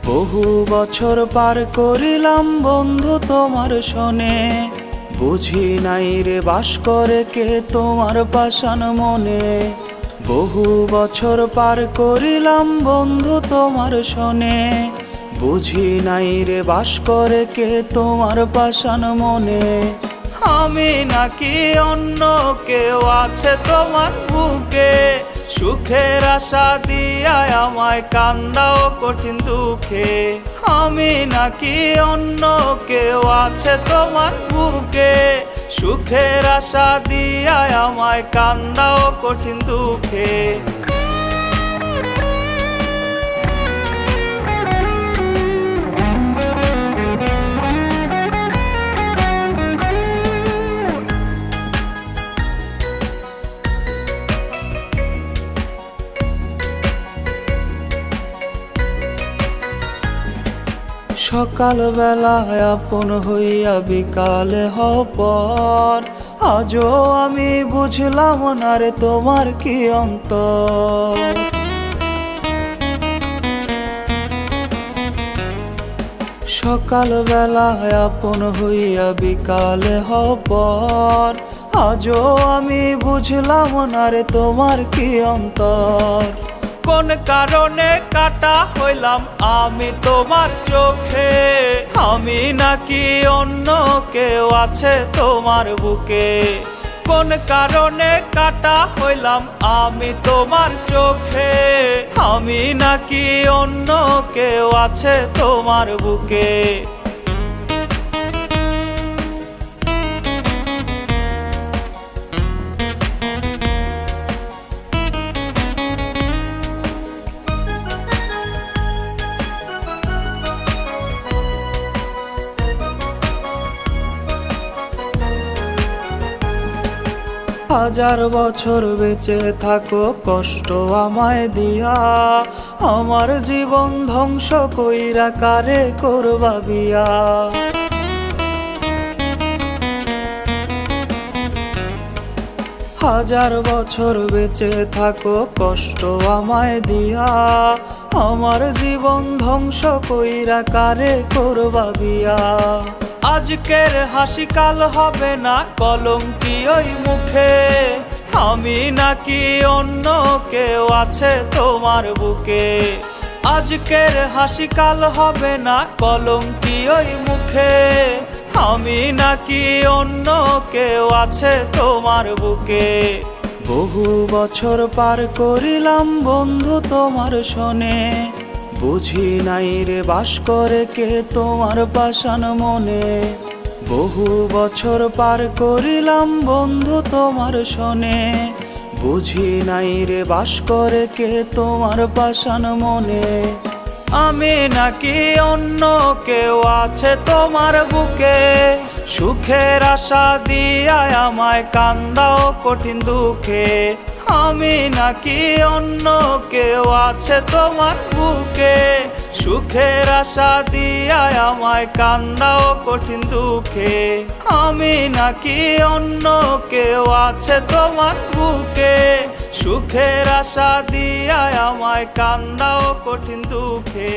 বহু বছর পার করিলাম বন্ধু তোমার শোনে, বুঝি নাই রে বাস করে কে তোমার পাষাণ মনে। বহু বছর পার করিলাম বন্ধু তোমার শোনে, বুঝি নাই রে বাস করে কে তোমার পাষাণ মনে। আমি নাকি অন্য কেউ আছে তোমার বুকে, সুখের আশা দিয়া আমায় কান্দাও কঠিন দুঃখে। আমি নাকি অন্য কেউ আছে তোমার বুকে, সুখের আশা দিয়া আমায় কান্দাও কঠিন দুঃখে। সকালবেলায় আপন হইয়া বিকালে হও পর, আজও আমি বুঝলাম না রে তোমার কি অন্তর। সকালবেলায় আপন হইয়া বিকালে হও পর, আজও আমি বুঝলাম না রে তোমার কি অন্তর। কোন কারণে কাটা হইলাম আমি তোমার চোখে, আমি নাকি অন্য কেউ আছে তোমার বুকে। কোন কারণে কাটা হইলাম আমি তোমার চোখে, আমি নাকি অন্য কেউ আছে তোমার বুকে। হাজার বছর বেঁচে থাকো কষ্ট আমায় দিয়া, আমার জীবন ধ্বংস কইরা কারে করবা বিয়া। হাজার বছর বেঁচে থাকো কষ্ট আমায় দিয়া, আমার জীবন ধ্বংস কইরা কারে করবা বিয়া। আজকের হাসি কাল হবে না কলঙ্কি ওই মুখে, আমি নাকি অন্য কেউ আছে তোমার বুকে। আজকের হাসি কাল হবে না কলঙ্কি ওই মুখে, আমি নাকি অন্য কেউ আছে তোমার বুকে। বহু বছর পার করিলাম বন্ধু তোমার শোনে, বুঝি নাই রে বাস করে কে তোমার পাষাণ মনে। বহু বছর পার করিলাম বন্ধু তোমার শোনে, বুঝি নাই রে বাস করে কে তোমার পাষাণ মনে। আমি নাকি অন্য কেউ আছে তোমার বুকে, সুখের আশা দিয়া আমায় কান্দাও কঠিন দুঃখে। আমি নাকি অন্য কেউ আছে তোমার বুকে, সুখের আশা দিয়া আমায় কান্দাও কঠিন দুঃখে। আমি নাকি অন্য কেউ আছে তোমার বুকে, সুখের আশা দিয়া আমায় কান্দাও কঠিন দুঃখে।